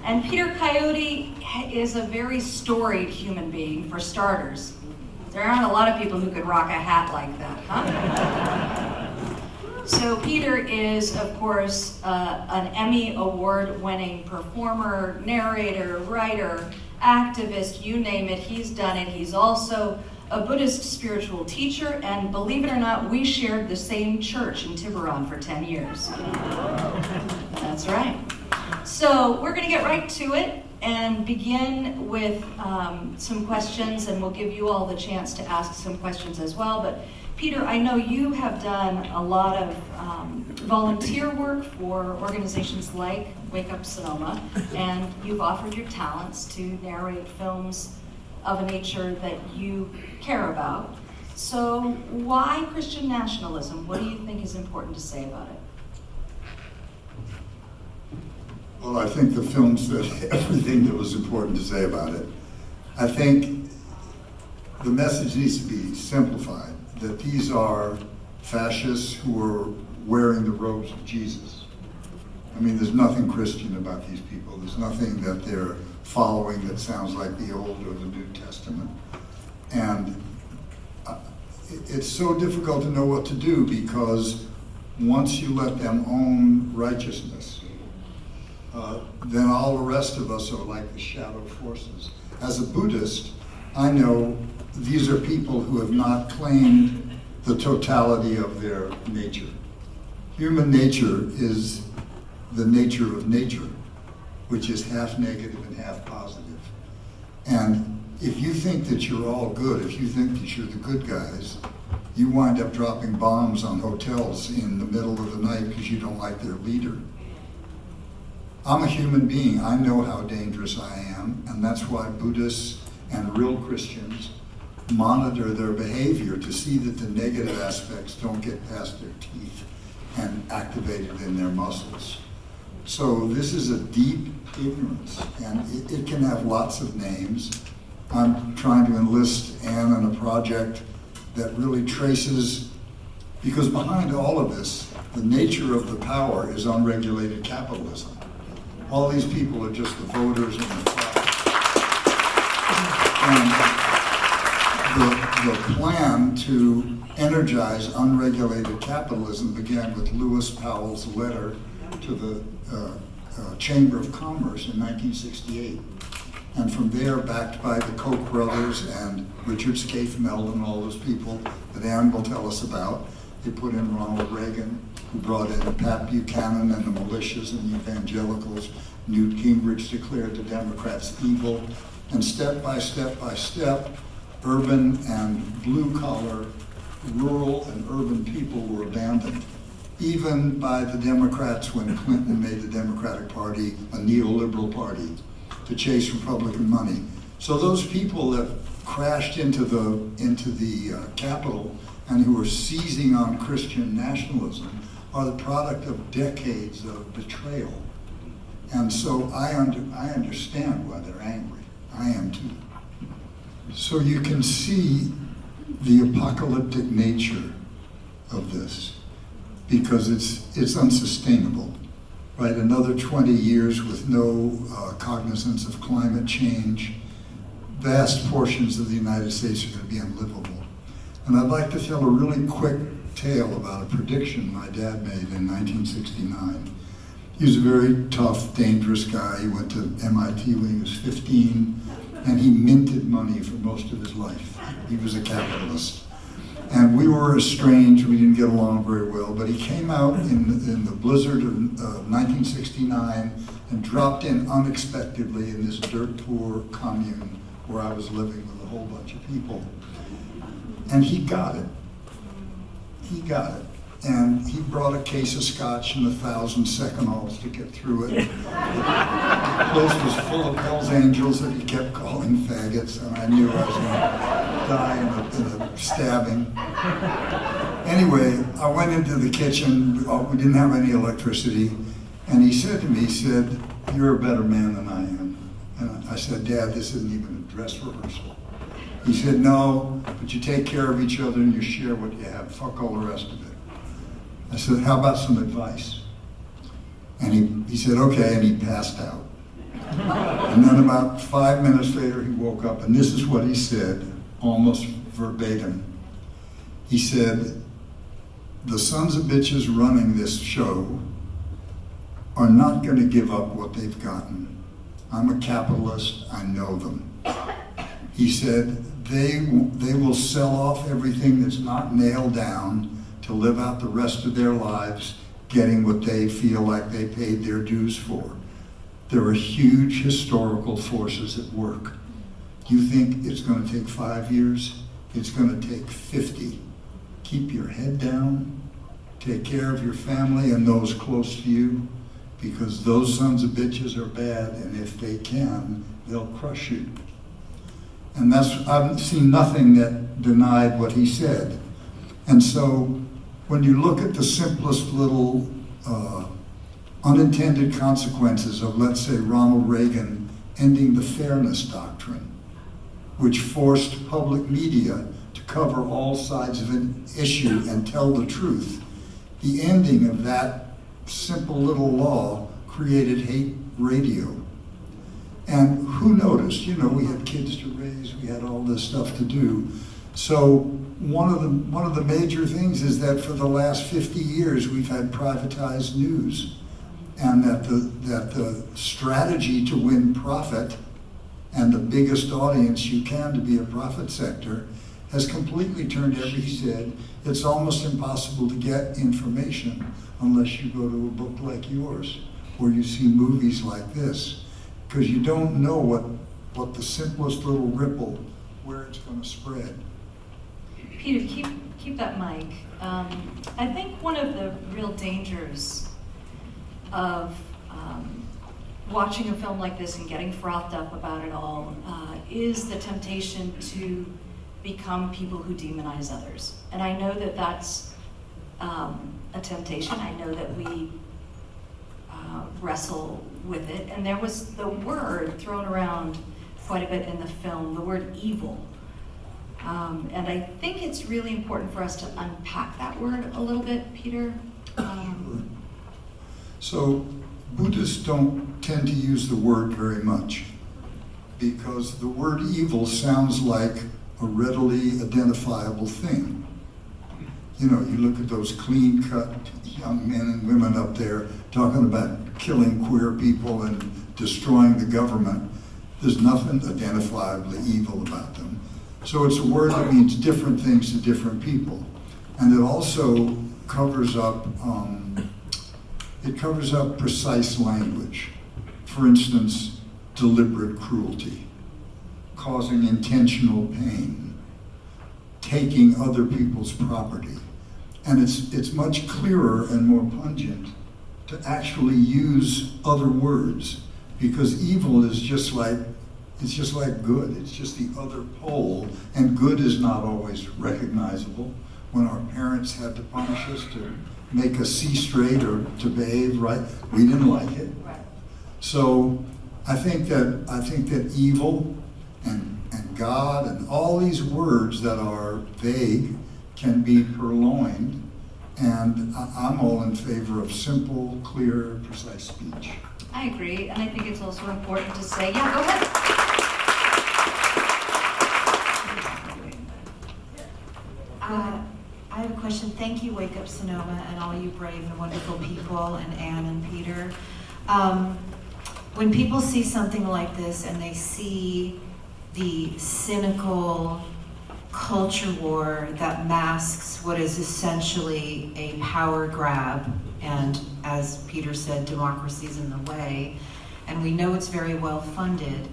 And Peter Coyote is a very storied human being, for starters. There aren't a lot of people who could rock a hat like that, huh? So Peter is, of course, an Emmy Award-winning performer, narrator, writer, activist, you name it, he's done it. He's also a Buddhist spiritual teacher, and believe it or not, we shared the same church in Tiburon for 10 years. That's right. So we're going to get right to it and begin with some questions, and we'll give you all the chance to ask some questions as well. But Peter, I know you have done a lot of volunteer work for organizations like Wake Up Sonoma, and you've offered your talents to narrate films of a nature that you care about. So why Christian nationalism? What do you think is important to say about it? Well, I think the film said everything that was important to say about it. I think the message needs to be simplified, that these are fascists who are wearing the robes of Jesus. I mean, there's nothing Christian about these people. There's nothing that they're following that sounds like the Old or the New Testament. And it's so difficult to know what to do, because once you let them own righteousness, then all the rest of us are like the shadow forces. As a Buddhist, I know these are people who have not claimed the totality of their nature. Human nature is the nature of nature, which is half negative and half positive. And if you think that you're all good, if you think that you're the good guys, you wind up dropping bombs on hotels in the middle of the night because you don't like their leader. I'm a human being. I know how dangerous I am, and that's why Buddhists and real Christians monitor their behavior to see that the negative aspects don't get past their teeth and activated in their muscles. So this is a deep ignorance, and it can have lots of names. I'm trying to enlist Anne in a project that really traces, because behind all of this, the nature of the power is unregulated capitalism. All these people are just the voters and the class. And the plan to energize unregulated capitalism began with Lewis Powell's letter to the Chamber of Commerce in 1968. And from there, backed by the Koch brothers and Richard Scaife-Meld and all those people that Anne will tell us about, they put in Ronald Reagan, who brought in Pat Buchanan and the militias and the evangelicals. Newt Gingrich declared the Democrats evil. And step by step by step, urban and blue-collar, rural and urban people were abandoned, even by the Democrats when Clinton made the Democratic Party a neoliberal party to chase Republican money. So those people that crashed into the Capitol and who are seizing on Christian nationalism are the product of decades of betrayal. And so I understand why they're angry. I am too. So you can see the apocalyptic nature of this, because it's unsustainable, right? Another 20 years with no cognizance of climate change, vast portions of the United States are going to be unlivable. And I'd like to tell a really quick tale about a prediction my dad made in 1969. He was a very tough, dangerous guy. He went to MIT when he was 15, and he minted money for most of his life. He was a capitalist. And we were estranged, we didn't get along very well, but he came out in the blizzard of 1969 and dropped in unexpectedly in this dirt-poor commune where I was living with a whole bunch of people. And he got it. He got it. And he brought a case of scotch and 1,000 seconals to get through it. The place was full of Hell's Angels that he kept calling faggots, and I knew I was going to die in a stabbing. Anyway, I went into the kitchen. We didn't have any electricity. And he said to me, he said, "You're a better man than I am." And I said, "Dad, this isn't even a dress rehearsal." He said, "No, but you take care of each other and you share what you have. Fuck all the rest of it." I said, "How about some advice?" And he said, "Okay," and he passed out. And then about 5 minutes later, he woke up, and this is what he said, almost verbatim. He said, "The sons of bitches running this show are not going to give up what they've gotten. I'm a capitalist, I know them." He said, they will sell off everything that's not nailed down to live out the rest of their lives getting what they feel like they paid their dues for. There are huge historical forces at work. You think it's going to take 5 years? It's going to take 50. Keep your head down, take care of your family and those close to you, because those sons of bitches are bad, and if they can, they'll crush you. And I've seen nothing that denied what he said. And so when you look at the simplest little unintended consequences of, let's say, Ronald Reagan ending the fairness doctrine, which forced public media to cover all sides of an issue and tell the truth, the ending of that simple little law created hate radio. And who noticed? You know, we had kids to raise, we had all this stuff to do. So one of the major things is that for the last 50 years we've had privatized news, and that the strategy to win profit and the biggest audience you can to be a profit sector has completely turned everything head. It's almost impossible to get information unless you go to a book like yours, or you see movies like this, because you don't know what the simplest little ripple, where it's going to spread. Peter, keep that mic. I think one of the real dangers of watching a film like this and getting frothed up about it all is the temptation to become people who demonize others. And I know that that's a temptation. I know that we wrestle with it. And there was the word thrown around quite a bit in the film, the word evil. And I think it's really important for us to unpack that word a little bit, Peter. So Buddhists don't tend to use the word very much, because the word evil sounds like a readily identifiable thing. You know, you look at those clean-cut young men and women up there talking about killing queer people and destroying the government. There's nothing identifiably evil about them. So it's a word that means different things to different people. And it also covers up precise language. For instance, deliberate cruelty, causing intentional pain, taking other people's property. And it's much clearer and more pungent to actually use other words, because evil is just like good. It's just the other pole, and good is not always recognizable. When our parents had to punish us to make us see straight or to behave right, we didn't like it. Right. So I think that evil and God and all these words that are vague can be purloined, and I'm all in favor of simple, clear, precise speech. I agree, and I think it's also important to say, yeah, go ahead. I have a question. Thank you, Wake Up Sonoma, and all you brave and wonderful people, and Anne and Peter. When people see something like this and they see the cynical culture war that masks what is essentially a power grab, and as Peter said, democracy's in the way, and we know it's very well funded,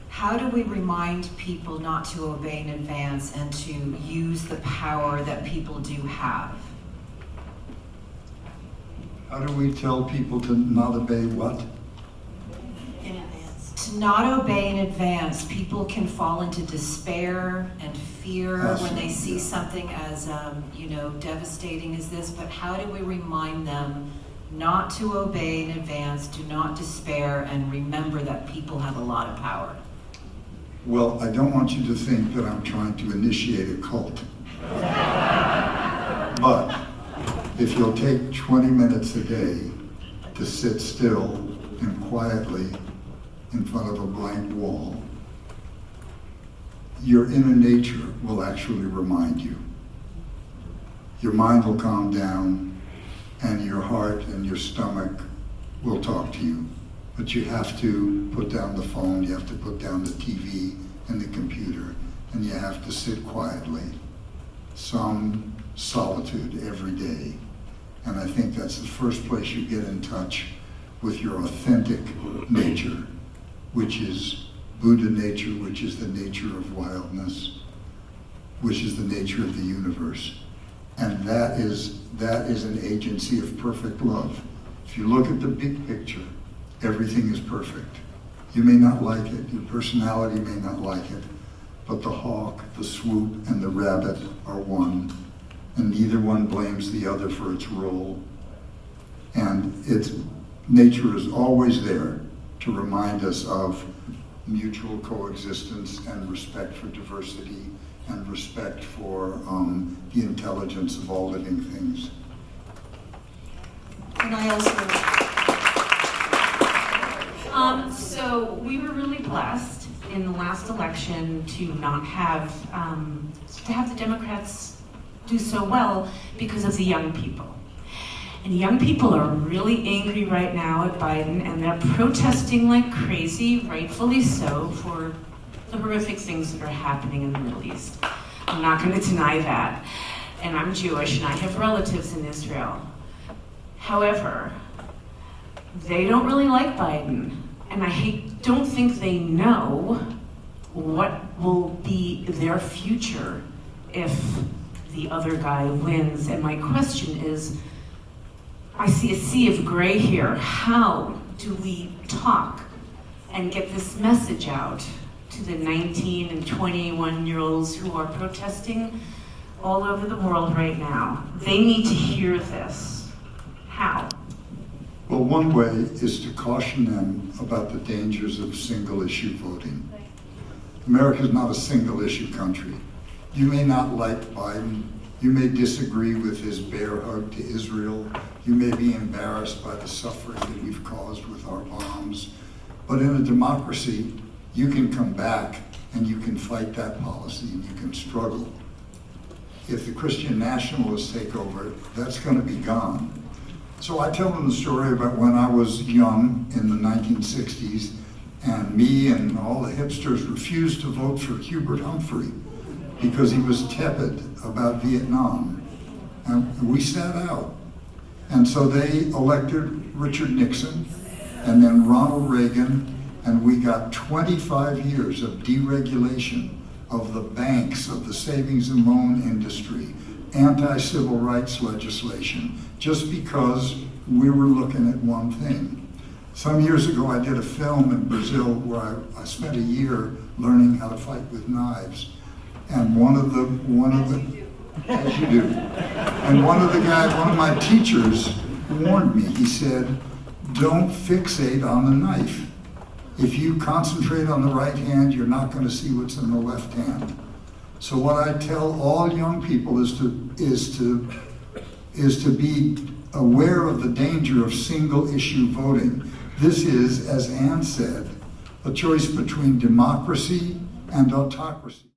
how do we remind people not to obey in advance and to use the power that people do have? How do we tell people to not obey what? In advance. To not obey in advance. People can fall into despair and fear when they see something as devastating as this, but how do we remind them not to obey in advance, do not despair, and remember that people have a lot of power? Well, I don't want you to think that I'm trying to initiate a cult. But if you'll take 20 minutes a day to sit still and quietly in front of a blank wall, your inner nature will actually remind you. Your mind will calm down, and your heart and your stomach will talk to you. But you have to put down the phone, you have to put down the TV and the computer, and you have to sit quietly. Some solitude every day. And I think that's the first place you get in touch with your authentic nature, which is Buddha nature, which is the nature of wildness, which is the nature of the universe. And that is an agency of perfect love. If you look at the big picture, everything is perfect. You may not like it, your personality may not like it, but the hawk, the swoop, and the rabbit are one, and neither one blames the other for its role. And nature is always there to remind us of mutual coexistence and respect for diversity and respect for the intelligence of all living things. And I also, so we were really blessed in the last election to not have, the Democrats do so well because of the young people. And young people are really angry right now at Biden, and they're protesting like crazy, rightfully so, for the horrific things that are happening in the Middle East. I'm not going to deny that. And I'm Jewish, and I have relatives in Israel. However, they don't really like Biden, and don't think they know what will be their future if the other guy wins. And my question is, I see a sea of gray here. How do we talk and get this message out to the 19 and 21-year-olds who are protesting all over the world right now? They need to hear this. How? Well, one way is to caution them about the dangers of single-issue voting. America is not a single-issue country. You may not like Biden. You may disagree with his bear hug to Israel. You may be embarrassed by the suffering that we've caused with our bombs. But in a democracy, you can come back and you can fight that policy and you can struggle. If the Christian nationalists take over, that's going to be gone. So I tell them the story about when I was young in the 1960s, and me and all the hipsters refused to vote for Hubert Humphrey because he was tepid about Vietnam. And we sat out. And so they elected Richard Nixon and then Ronald Reagan, and we got 25 years of deregulation of the banks, of the savings and loan industry, anti-civil rights legislation, just because we were looking at one thing. Some years ago, I did a film in Brazil where I spent a year learning how to fight with knives. And one of the, as you do, and one of my teachers warned me. He said, don't fixate on the knife. If you concentrate on the right hand, you're not going to see what's in the left hand. So what I tell all young people is to be aware of the danger of single-issue voting. This is, as Anne said, a choice between democracy and autocracy.